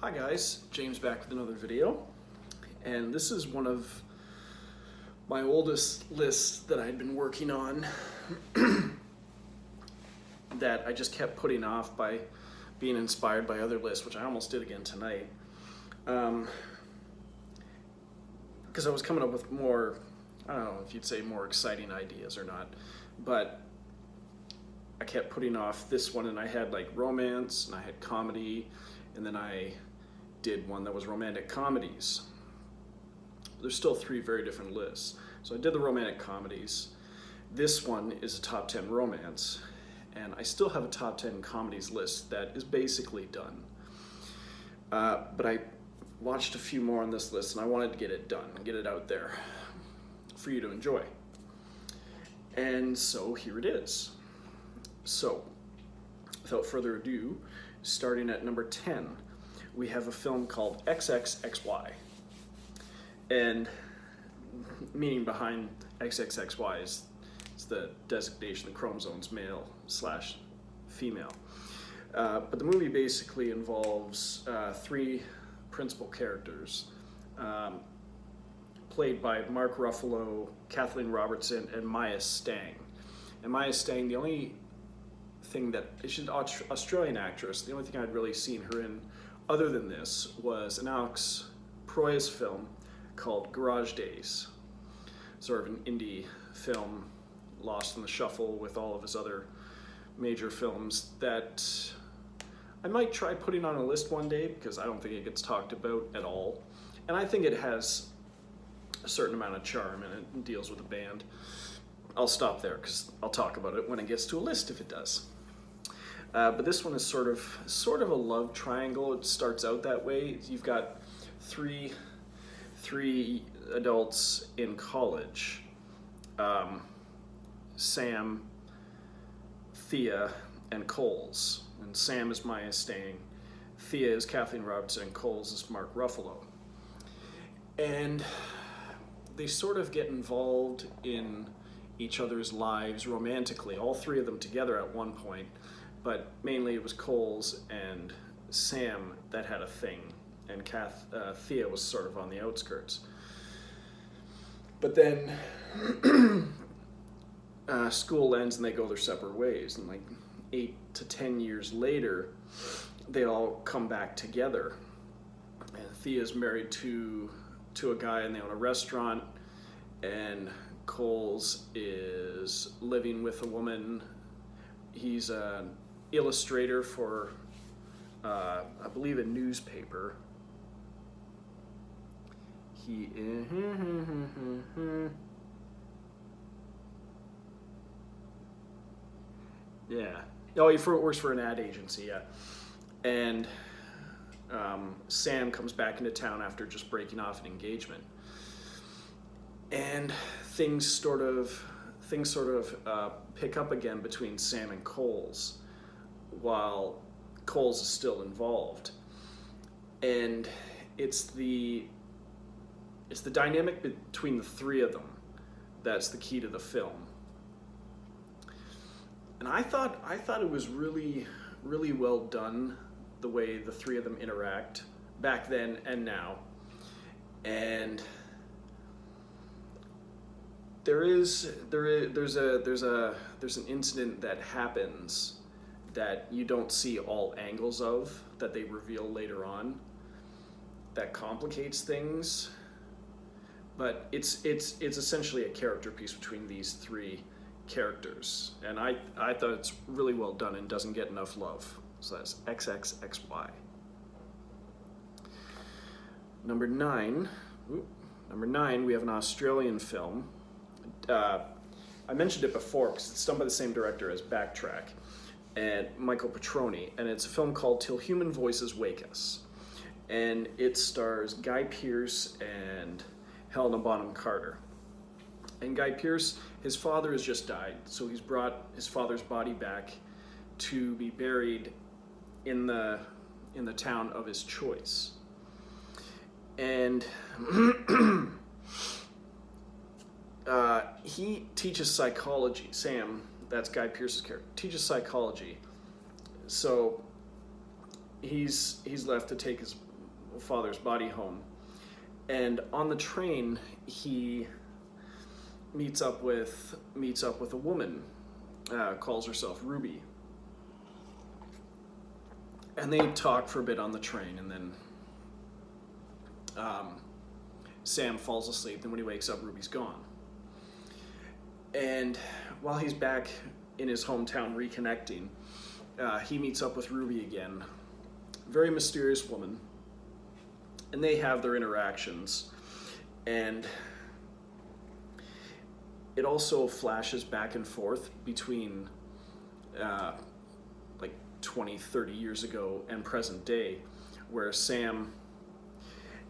Hi guys, James back with another video, and this is one of my oldest lists that I'd been working on that I just kept putting off by being inspired by other lists, which I almost did again tonight, because I was coming up with more, I don't know if you'd say more exciting ideas or not, but I kept putting off this one, and I had like romance and I had comedy, and then I did one that was romantic comedies. There's still three very different lists. So I did the romantic comedies. This one is a top 10 romance, and I still have a top 10 comedies list that is basically done. But I watched a few more on this list, and I wanted to get it done and get it out there for you to enjoy. And so here it is. So, without further ado, starting at number 10, we have a film called xxxy. And meaning behind xxxy is the designation, the chromosomes, male / female. But the movie basically involves three principal characters, played by Mark Ruffalo, Kathleen Robertson, and Maya Stang. And Maya Stang, the only thing that, she's an Australian actress, the only thing I'd really seen her in other than this was an Alex Proyas film called Garage Days, sort of an indie film lost in the shuffle with all of his other major films that I might try putting on a list one day, because I don't think it gets talked about at all, and I think it has a certain amount of charm and it deals with a band. I'll stop there because I'll talk about it when it gets to a list if it does. But this one is sort of a love triangle. It starts out that way. You've got three adults in college: Sam, Thea, and Coles. And Sam is Maya Stang, Thea is Kathleen Robertson, and Coles is Mark Ruffalo. And they sort of get involved in each other's lives romantically, all three of them together at one point, but mainly it was Coles and Sam that had a thing, and Thea was sort of on the outskirts. But then school ends and they go their separate ways, and like 8 to 10 years later, they all come back together. And Thea's married to a guy, and they own a restaurant, and Coles is living with a woman. He's an illustrator for, I believe, a newspaper. He yeah. Oh, he works for an ad agency, yeah. And Sam comes back into town after just breaking off an engagement. And things sort of pick up again between Sam and Coles, while Coles is still involved. And it's the dynamic between the three of them that's the key to the film. And I thought it was really, really well done, the way the three of them interact back then and now. And there's an incident that happens that you don't see all angles of, that they reveal later on, that complicates things. But it's essentially a character piece between these three characters, and I thought it's really well done and doesn't get enough love. So that's xxxy. Number nine, we have an Australian film. I mentioned it before because it's done by the same director as Backtrack and Michael Petroni, and it's a film called Till Human Voices Wake Us. And it stars Guy Pearce and Helena Bonham Carter. And Guy Pearce, his father has just died, so he's brought his father's body back to be buried in the town of his choice. And he teaches psychology. Sam, that's Guy Pearce's character, teaches psychology. So he's left to take his father's body home. And on the train, he meets up with a woman, calls herself Ruby. And they talk for a bit on the train, and then Sam falls asleep. Then when he wakes up, Ruby's gone. And while he's back in his hometown reconnecting, he meets up with Ruby again. Very mysterious woman. And they have their interactions. And it also flashes back and forth between like 20, 30 years ago and present day, where Sam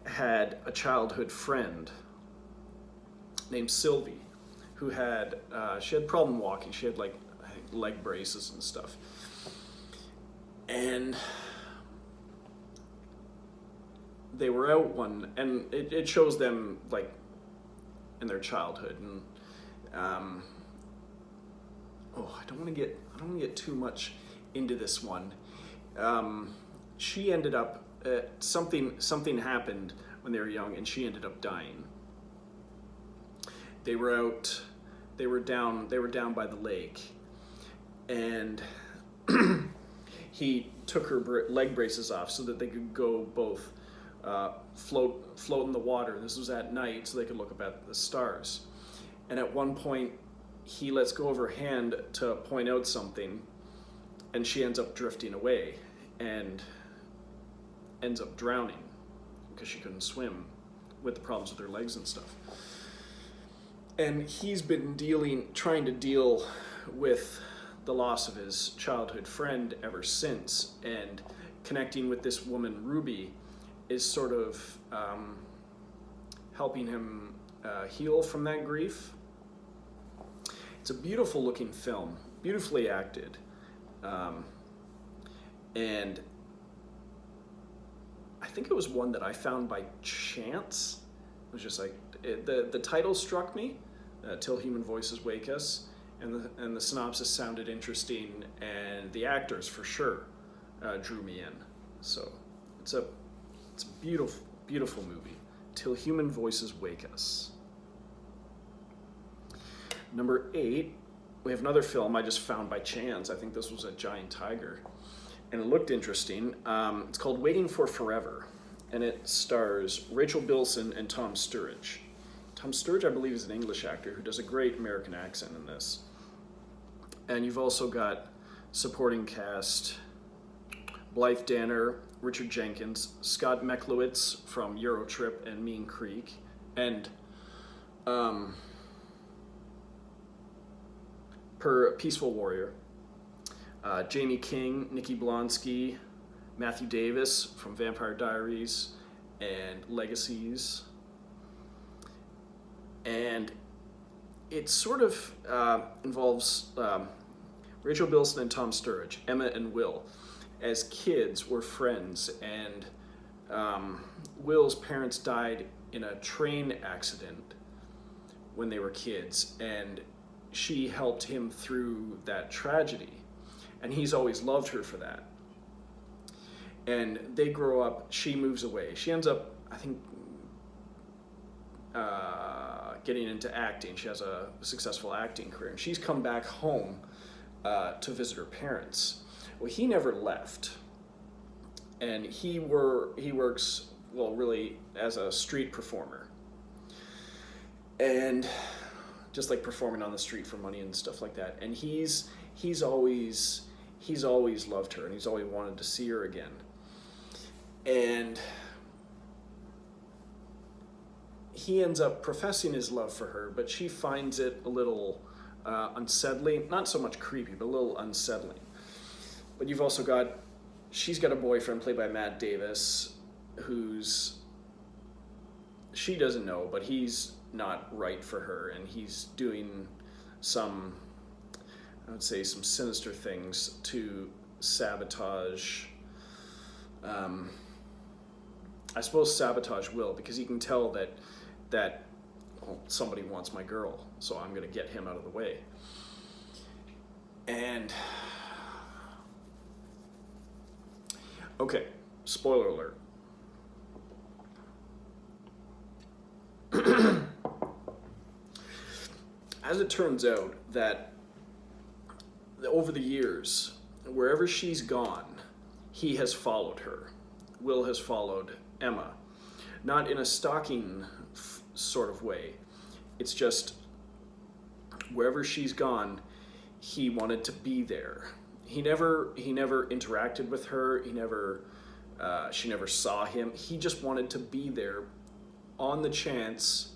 had a childhood friend named Sylvie, who had she had problem walking. She had like leg braces and stuff, and they were out one, and it shows them like in their childhood, and I don't want to get too much into this one. She ended up something happened when they were young, and she ended up dying. They were down by the lake, and he took her leg braces off so that they could go both float in the water. This was at night, so they could look up at the stars. And at one point, he lets go of her hand to point out something, and she ends up drifting away and ends up drowning because she couldn't swim with the problems with her legs and stuff. And he's been trying to deal with the loss of his childhood friend ever since, and connecting with this woman, Ruby, is sort of helping him heal from that grief. It's a beautiful looking film, beautifully acted, and I think it was one that I found by chance. It was just like, the title struck me, Till Human Voices Wake Us, and the synopsis sounded interesting, and the actors for sure drew me in. So it's a beautiful, beautiful movie, Till Human Voices Wake Us. Number 8, we have another film I just found by chance. I think this was a giant tiger, and it looked interesting. It's called Waiting for Forever, and it stars Rachel Bilson and Tom Sturridge. Tom Sturridge, I believe, is an English actor who does a great American accent in this. And you've also got supporting cast Blythe Danner, Richard Jenkins, Scott Mechlowitz from Eurotrip and Mean Creek, and per Peaceful Warrior, Jamie King, Nikki Blonsky, Matthew Davis from Vampire Diaries and Legacies. And it sort of involves Rachel Bilson and Tom Sturridge, Emma and Will. As kids, were friends, and Will's parents died in a train accident when they were kids, and she helped him through that tragedy, and he's always loved her for that. And they grow up, she moves away. She ends up, I think, getting into acting. She has a successful acting career, and she's come back home to visit her parents. Well, he never left, and he works, well, really as a street performer, and just like performing on the street for money and stuff like that. And he's always loved her, and he's always wanted to see her again. And he ends up professing his love for her, but she finds it a little unsettling, not so much creepy, but a little unsettling. But you've also she's got a boyfriend played by Matt Davis, she doesn't know, but he's not right for her, and he's doing some sinister things to sabotage, sabotage Will, because he can tell that somebody wants my girl, so I'm going to get him out of the way. And okay, spoiler alert. As it turns out, that over the years, wherever she's gone, he has followed her. Will has followed Emma. Not in a stalking sort of way. It's just wherever she's gone, he wanted to be there. He never interacted with her. She never saw him. He just wanted to be there on the chance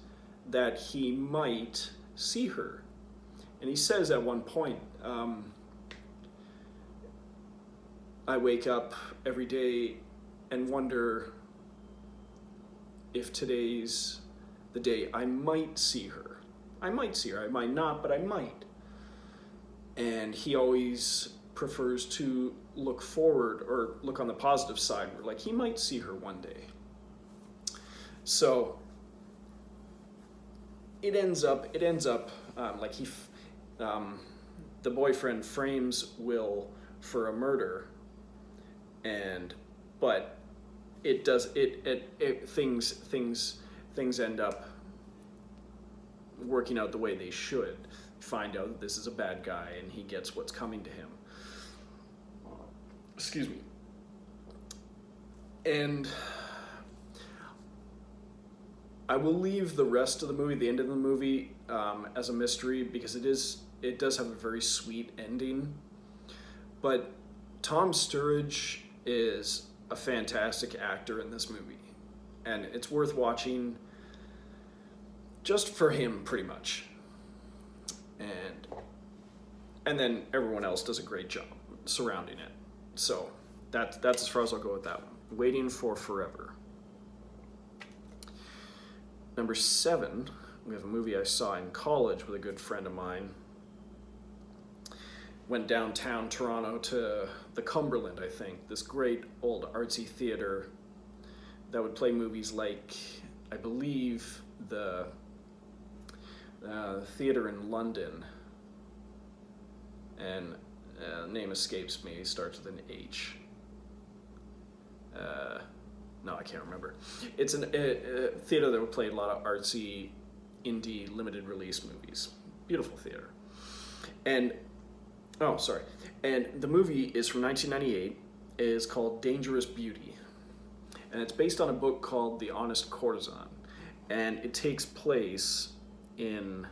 that he might see her. And he says at one point, I wake up every day and wonder if today's the day I might see her. I might see her, I might not, but I might. And he always prefers to look forward or look on the positive side, where like he might see her one day. So it ends up like the boyfriend frames Will for a murder, but things end up working out the way they should. Find out that this is a bad guy and he gets what's coming to him. Excuse me. And I will leave the rest of the movie, the end of the movie, as a mystery, because it does have a very sweet ending. But Tom Sturridge is a fantastic actor in this movie, and it's worth watching just for him, pretty much. And then everyone else does a great job surrounding it. So that's as far as I'll go with that one. Waiting for Forever. Number 7, we have a movie I saw in college with a good friend of mine. Went downtown Toronto to the Cumberland, I think, this great old artsy theater that would play movies like, I believe, the theater in London, and name escapes me, starts with an H. No, I can't remember. It's a theater that would play a lot of artsy, indie, limited release movies. Beautiful theater. And the movie is from 1998. It is called Dangerous Beauty. And it's based on a book called The Honest Courtesan. And it takes place in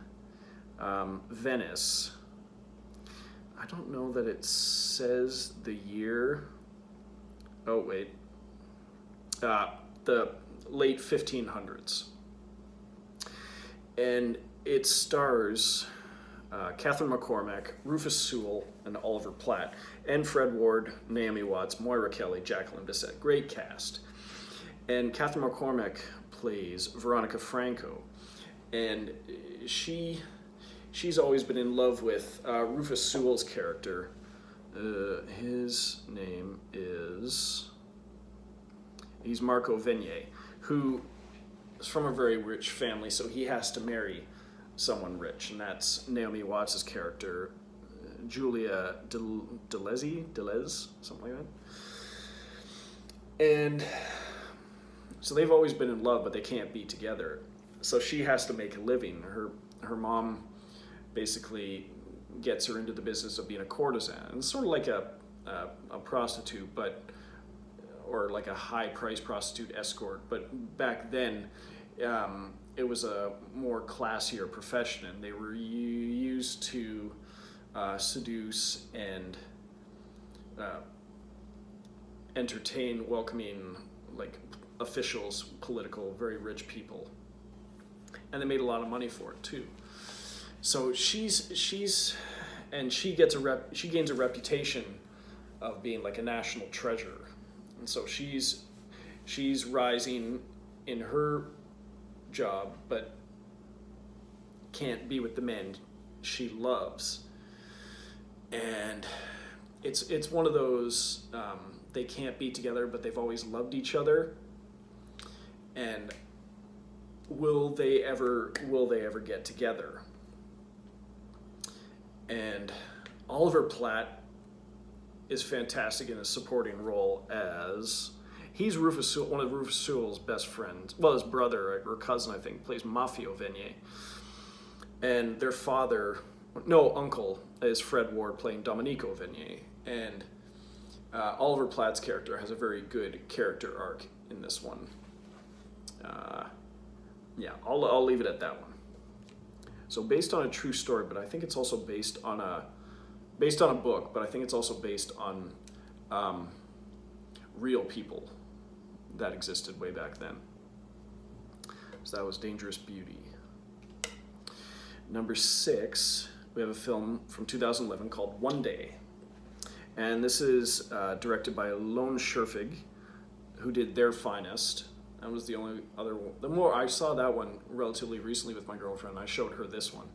Venice. I don't know that it says the year. Oh, wait. The late 1500s. And it stars Catherine McCormack, Rufus Sewell, and Oliver Platt, and Fred Ward, Naomi Watts, Moira Kelly, Jacqueline Bisset. Great cast. And Catherine McCormack plays Veronica Franco. And she's always been in love with Rufus Sewell's character. His name is... He's Marco Venier, who is from a very rich family, so he has to marry someone rich, and that's Naomi Watts' character, Julia Delez, something like that. And so they've always been in love, but they can't be together. So she has to make a living. Her mom basically gets her into the business of being a courtesan. It's sort of like a prostitute, or like a high-priced prostitute escort. But back then, it was a more classier profession, and they were used to seduce and entertain welcoming, like, officials, political, very rich people. And they made a lot of money for it too. So she gains a reputation of being like a national treasure. And so she's rising in her job, but can't be with the men she loves. And it's one of those, they can't be together, but they've always loved each other. And will they ever get together? And Oliver Platt is fantastic in a supporting role, as He's one of Rufus Sewell's best friends. Well, his brother or cousin, I think, plays Mafio Venier. And their uncle, is Fred Ward playing Domenico Venier. And Oliver Platt's character has a very good character arc in this one. Yeah, I'll leave it at that one. So based on a true story, but I think it's also based on a book, but I think it's also based on real people that existed way back then. So that was Dangerous Beauty. Number 6, we have a film from 2011 called One Day. And this is directed by Lone Scherfig, who did Their Finest. That was the only other one. The more I saw that one relatively recently with my girlfriend, I showed her this one.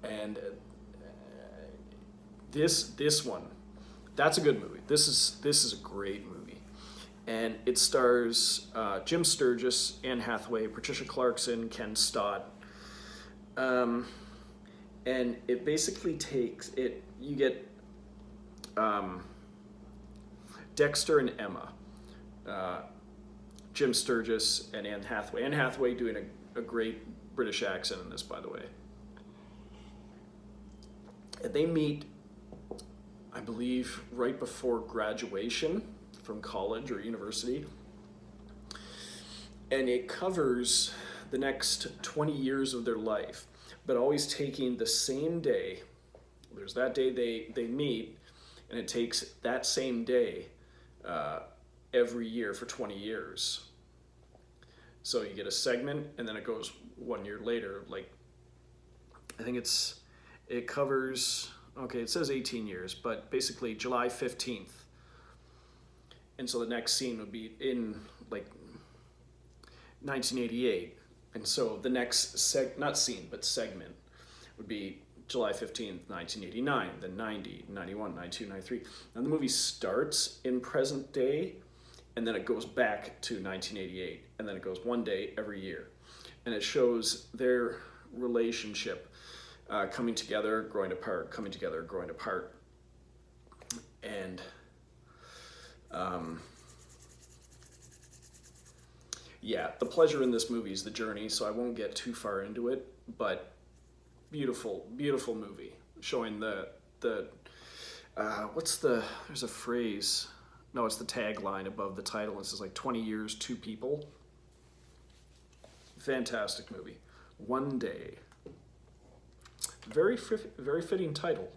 And this one, that's a good movie. This is a great movie. And it stars Jim Sturgis, Anne Hathaway, Patricia Clarkson, Ken Stott. And it basically takes it. You get Dexter and Emma, Jim Sturgis and Anne Hathaway. Anne Hathaway doing a great British accent in this, by the way. And they meet, I believe, right before graduation from college or university. And it covers the next 20 years of their life, but always taking the same day. There's that day they meet, and it takes that same day every year for 20 years. So you get a segment, and then it goes 1 year later. Like, I think it covers, okay, it says 18 years, but basically July 15th. And so the next scene would be in like 1988. And so the next not scene, but segment would be July 15th, 1989, then 90, 91, 92, 93. And the movie starts in present day, and then it goes back to 1988, and then it goes one day every year. And it shows their relationship coming together, growing apart, coming together, growing apart. And yeah, the pleasure in this movie is the journey, so I won't get too far into it, but beautiful, beautiful movie, showing there's a phrase, no, it's the tagline above the title. It says like 20 years, 2 people. Fantastic movie. One Day. Very fitting title.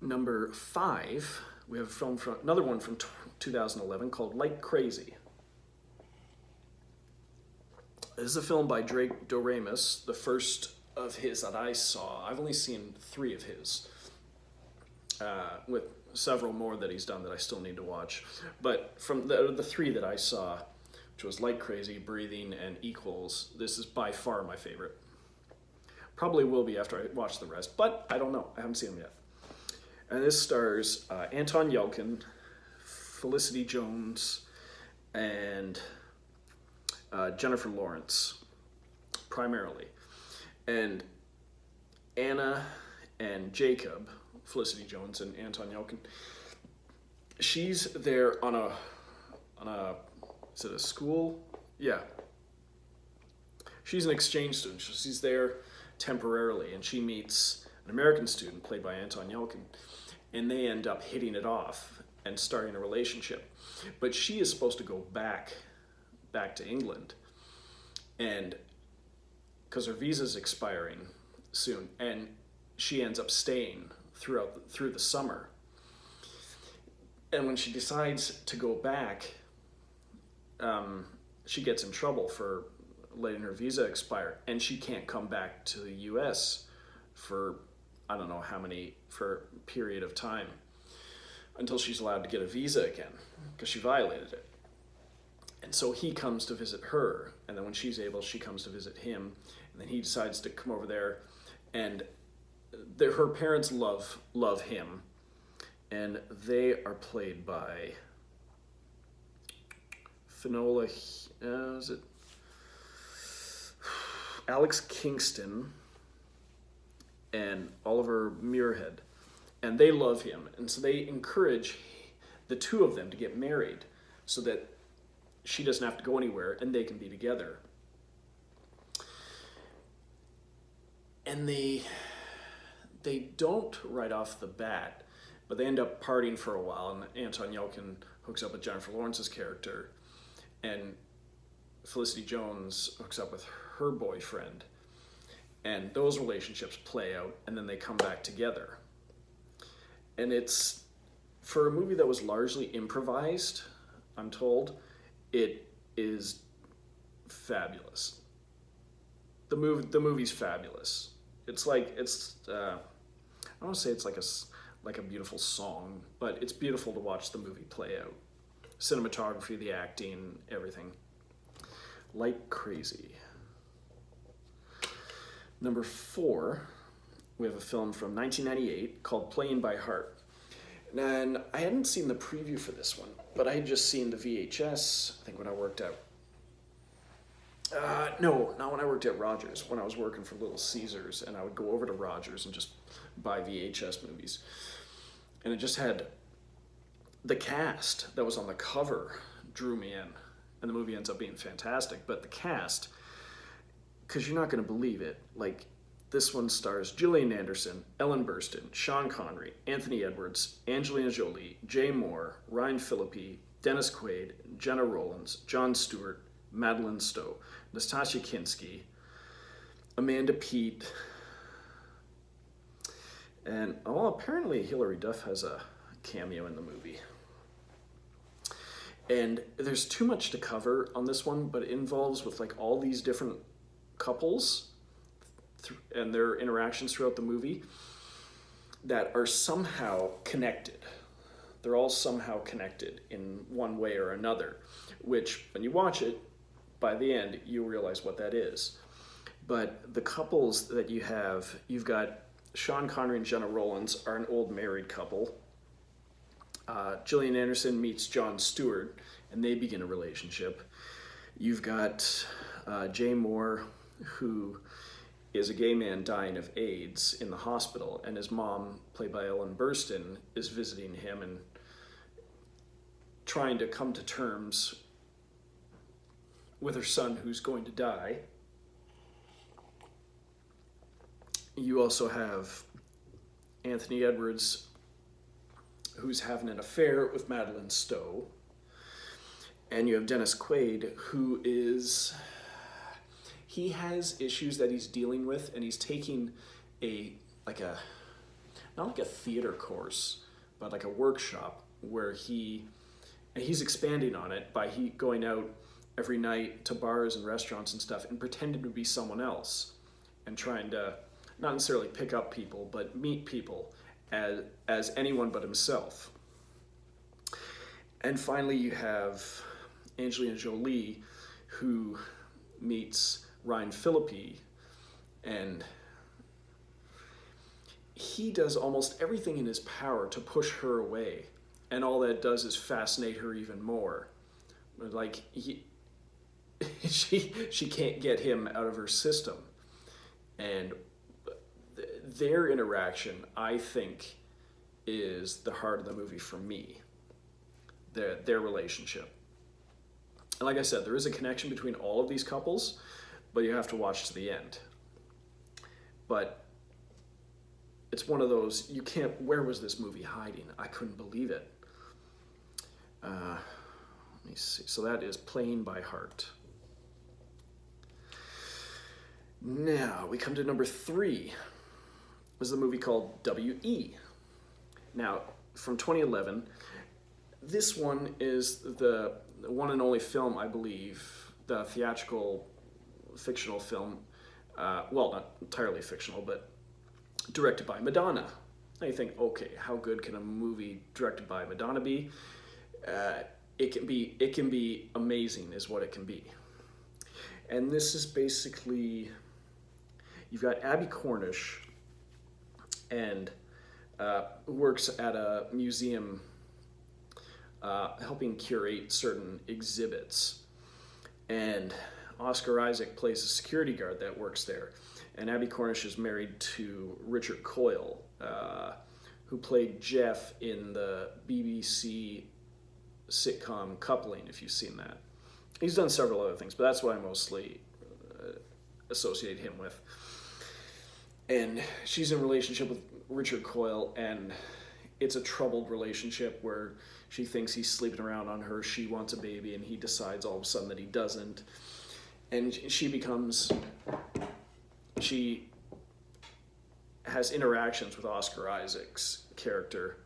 Number 5, we have a film another one from 2011 called Like Crazy. This is a film by Drake Doremus, the first of his that I saw. I've only seen 3 of his, with several more that he's done that I still need to watch. But from the 3 that I saw, which was Like Crazy, Breathing, and Equals, this is by far my favorite. Probably will be after I watch the rest, but I don't know. I haven't seen them yet. And this stars Anton Yelchin, Felicity Jones, and Jennifer Lawrence, primarily. And Anna and Jacob, Felicity Jones and Anton Yelchin, she's there on a is it a school? Yeah. She's an exchange student. She's there temporarily, and she meets an American student played by Anton Yelchin, and they end up hitting it off and starting a relationship. But she is supposed to go back to England, and because her visa's expiring soon, and she ends up staying through the summer. And when she decides to go back, she gets in trouble for letting her visa expire, and she can't come back to the U.S. for I don't know for a period of time until she's allowed to get a visa again, because she violated it. And so he comes to visit her, and then when she's able, she comes to visit him, and then he decides to come over there, and her parents love him, and they are played by Finola, is it Alex Kingston and Oliver Muirhead, and they love him, and so they encourage the two of them to get married so that she doesn't have to go anywhere and they can be together. And they don't right off the bat, but they end up partying for a while, and Anton Yelchin hooks up with Jennifer Lawrence's character, and Felicity Jones hooks up with her boyfriend, and those relationships play out, and then they come back together. And it's, for a movie that was largely improvised, I'm told, it is fabulous. The movie's fabulous. It's like, I don't want to say it's like a beautiful song, but it's beautiful to watch the movie play out. Cinematography, the acting, everything. Like crazy. Number 4, we have a film from 1998 called Playing by Heart. And I hadn't seen the preview for this one, but I had just seen the VHS, I think when I worked at no, not when I worked at Rogers, when I was working for Little Caesars, and I would go over to Rogers and just buy VHS movies. And it just had the cast that was on the cover drew me in, and the movie ends up being fantastic. But the cast, because you're not going to believe it, like this one stars Gillian Anderson, Ellen Burstyn, Sean Connery, Anthony Edwards, Angelina Jolie, Jay Moore, Ryan Phillippe, Dennis Quaid, Jenna Rollins, Jon Stewart, Madeleine Stowe, Nastassja Kinski, Amanda Peet, and apparently Hilary Duff has a cameo in the movie. And there's too much to cover on this one, but it involves with like all these different couples and their interactions throughout the movie that are somehow connected. They're all somehow connected in one way or another, which when you watch it, by the end, you realize what that is. But the couples that you've got Sean Connery and Jenna Rollins are an old married couple. Gillian Anderson meets Jon Stewart, and they begin a relationship. You've got Jay Moore, who is a gay man dying of AIDS in the hospital, and his mom, played by Ellen Burstyn, is visiting him and trying to come to terms with her son who's going to die. You also have Anthony Edwards, who's having an affair with Madeleine Stowe. And you have Dennis Quaid, who he has issues that he's dealing with, and he's taking not like a theater course, but like a workshop where he's expanding on it by going out every night to bars and restaurants and stuff and pretending to be someone else and trying to not necessarily pick up people, but meet people as anyone but himself. And finally, you have Angelina Jolie, who meets Ryan Phillippe, and he does almost everything in his power to push her away, and all that does is fascinate her even more. Like she can't get him out of her system, and their interaction, I think, is the heart of the movie for me. Their relationship, and like I said, there is a connection between all of these couples, but you have to watch to the end. But it's one of those, you can't, where was this movie hiding? I couldn't believe it. Let me see. So that is Playing by Heart. Now, we come to number 3. This is a movie called W.E. Now, from 2011, this one is the one and only film, I believe, the theatrical, fictional film, well, not entirely fictional, but directed by Madonna. Now you think, okay, how good can a movie directed by Madonna be? It can be amazing, is what it can be. And this is basically, you've got Abby Cornish, and who works at a museum helping curate certain exhibits. And Oscar Isaac plays a security guard that works there. And Abby Cornish is married to Richard Coyle, who played Jeff in the BBC sitcom Coupling, if you've seen that. He's done several other things, but that's what I mostly associate him with. And she's in a relationship with Richard Coyle, and it's a troubled relationship where she thinks he's sleeping around on her, she wants a baby, and he decides all of a sudden that he doesn't. And she has interactions with Oscar Isaac's character,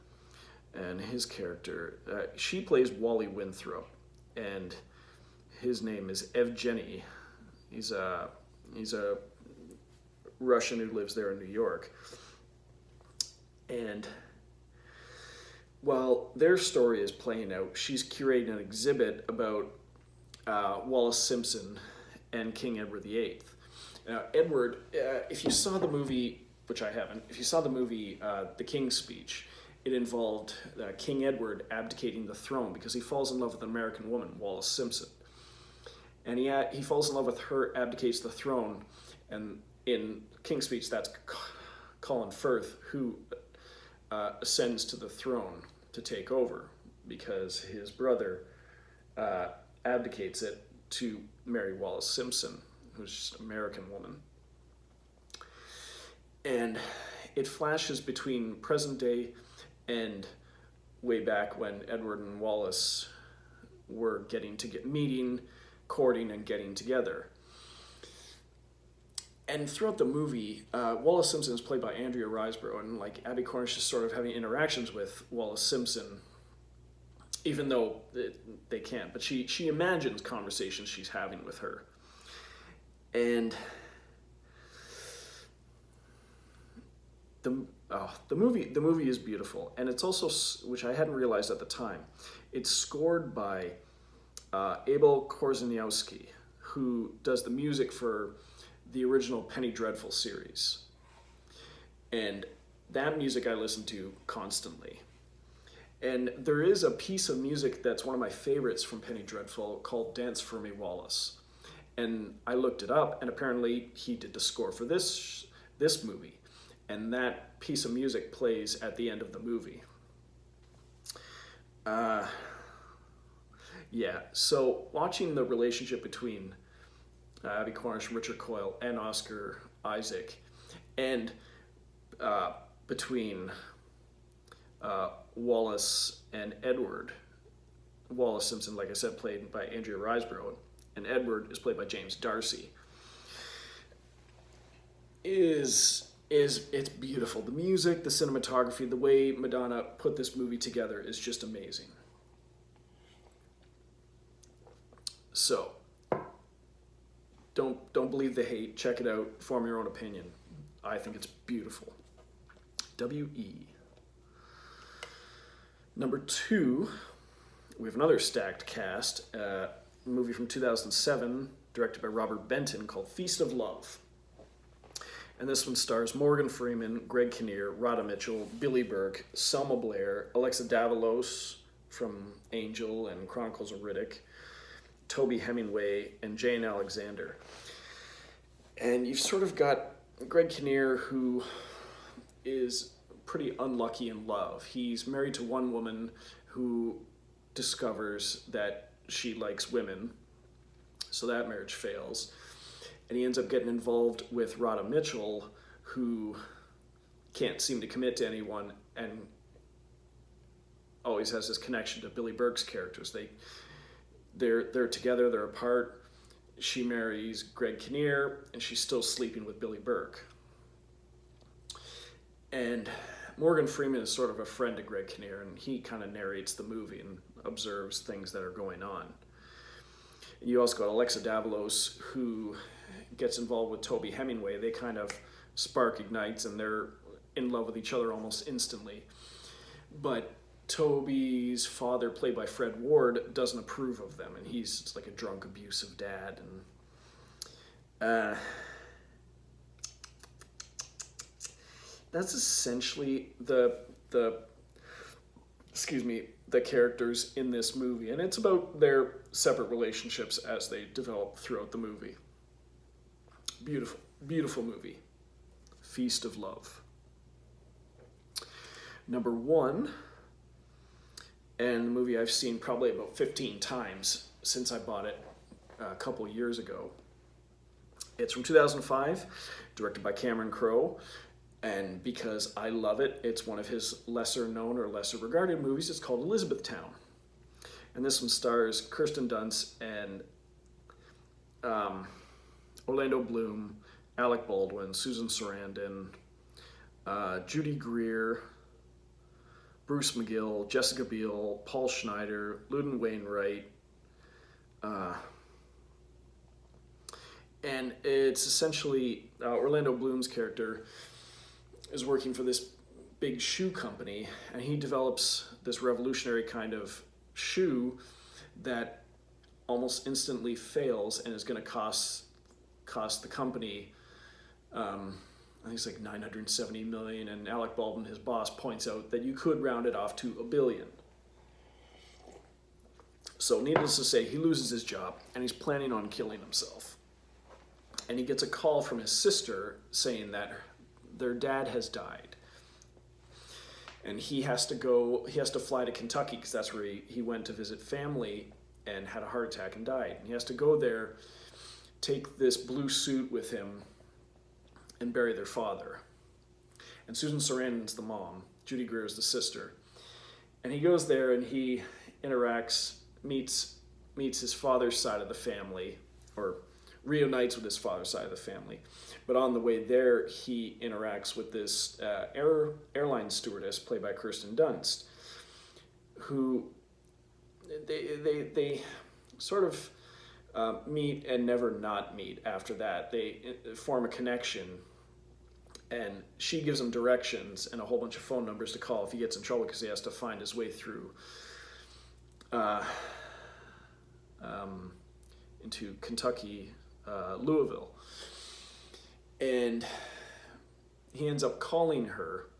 and his character, she plays Wally Winthrop, and his name is Evgeny. He's a Russian who lives there in New York. And while their story is playing out, she's curating an exhibit about Wallace Simpson and King Edward VIII. Now, Edward, if you saw the movie, which I haven't, if you saw the movie The King's Speech, it involved King Edward abdicating the throne because he falls in love with an American woman, Wallace Simpson. And he falls in love with her, abdicates the throne, and in King's Speech, that's Colin Firth, who ascends to the throne to take over because his brother abdicates it to marry Wallace Simpson, who's just an American woman. And it flashes between present day and way back when Edward and Wallace were meeting, courting, and getting together. And throughout the movie, Wallace Simpson is played by Andrea Riseborough, and like Abby Cornish is sort of having interactions with Wallace Simpson, even though they can't. But she imagines conversations she's having with her, and the movie is beautiful, and it's also, which I hadn't realized at the time, it's scored by Abel Korzeniowski, who does the music for the original Penny Dreadful series. And that music I listen to constantly. And there is a piece of music that's one of my favorites from Penny Dreadful called Dance for Me, Wallace. And I looked it up, and apparently he did the score for this movie. And that piece of music plays at the end of the movie. So watching the relationship between Abby Cornish, Richard Coyle, and Oscar Isaac, and between Wallace and Edward. Wallace Simpson, like I said, played by Andrea Riseborough, and Edward is played by James Darcy. It's beautiful. The music, the cinematography, the way Madonna put this movie together is just amazing. So, don't believe the hate. Check it out. Form your own opinion. I think it's beautiful. W.E. Number 2, we have another stacked cast. A movie from 2007, directed by Robert Benton, called Feast of Love. And this one stars Morgan Freeman, Greg Kinnear, Radha Mitchell, Billy Burke, Selma Blair, Alexa Davalos from Angel and Chronicles of Riddick, Toby Hemingway, and Jane Alexander. And you've sort of got Greg Kinnear, who is pretty unlucky in love. He's married to one woman who discovers that she likes women, so that marriage fails. And he ends up getting involved with Radha Mitchell, who can't seem to commit to anyone and always has this connection to Billy Burke's characters. They're together, they're apart. She marries Greg Kinnear, and she's still sleeping with Billy Burke. And Morgan Freeman is sort of a friend to Greg Kinnear, and he kind of narrates the movie and observes things that are going on. And you also got Alexa Davalos, who gets involved with Toby Hemingway. They kind of spark ignites, and they're in love with each other almost instantly. But Toby's father, played by Fred Ward, doesn't approve of them, and he's like a drunk, abusive dad. And that's essentially the characters in this movie, and it's about their separate relationships as they develop throughout the movie. Beautiful, beautiful movie. Feast of Love. Number 1, and the movie I've seen probably about 15 times since I bought it a couple years ago. It's from 2005, directed by Cameron Crowe, and because I love it, it's one of his lesser known or lesser regarded movies. It's called Elizabethtown. And this one stars Kirsten Dunst and Orlando Bloom, Alec Baldwin, Susan Sarandon, Judy Greer, Bruce McGill, Jessica Biel, Paul Schneider, Luden Wainwright. And it's essentially Orlando Bloom's character is working for this big shoe company, and he develops this revolutionary kind of shoe that almost instantly fails and is going to cost the company I think it's like 970 million, and Alec Baldwin, his boss, points out that you could round it off to $1 billion. So needless to say, he loses his job and he's planning on killing himself. And he gets a call from his sister saying that their dad has died. And he has to fly to Kentucky because that's where he went to visit family and had a heart attack and died. And he has to go there, take this blue suit with him, and bury their father. And Susan Sarandon's the mom, Judy Greer is the sister. And he goes there and he meets his father's side of the family, or reunites with his father's side of the family. But on the way there, he interacts with this airline stewardess played by Kirsten Dunst, who they sort of meet and never not meet after that. They form a connection, and she gives him directions and a whole bunch of phone numbers to call if he gets in trouble because he has to find his way through into Kentucky, Louisville. And he ends up calling her,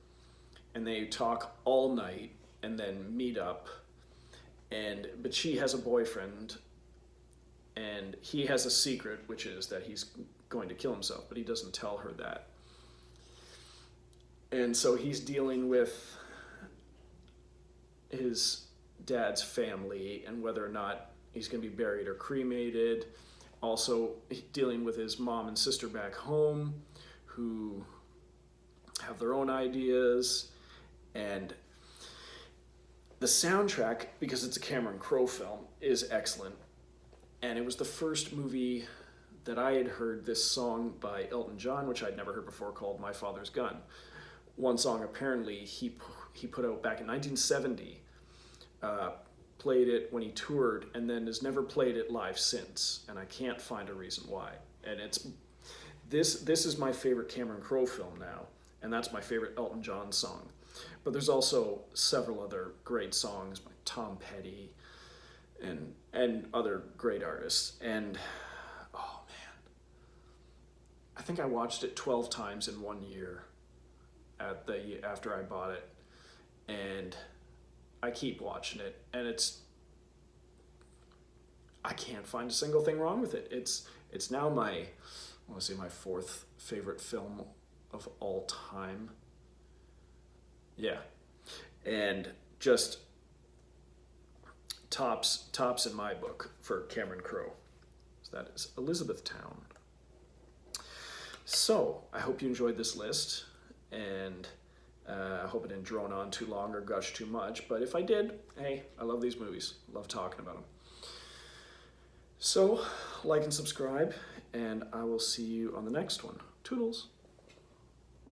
and they talk all night and then meet up. But she has a boyfriend, and he has a secret, which is that he's going to kill himself, but he doesn't tell her that. And so he's dealing with his dad's family and whether or not he's going to be buried or cremated. Also dealing with his mom and sister back home who have their own ideas. And the soundtrack, because it's a Cameron Crowe film, is excellent. And it was the first movie that I had heard this song by Elton John, which I'd never heard before, called My Father's Gun. One song apparently he put out back in 1970, played it when he toured, and then has never played it live since, and I can't find a reason why. And this is my favorite Cameron Crowe film now, and that's my favorite Elton John song. But there's also several other great songs by Tom Petty and other great artists. And oh man, I think I watched it 12 times in 1 year after I bought it, and I keep watching it, and I can't find a single thing wrong with it. It's now my fourth favorite film of all time. Yeah, and just tops in my book for Cameron Crowe. So that is Elizabethtown. So I hope you enjoyed this list, and I hope it didn't drone on too long or gush too much. But if I did, hey, I love these movies. Love talking about them. So like and subscribe, and I will see you on the next one. Toodles.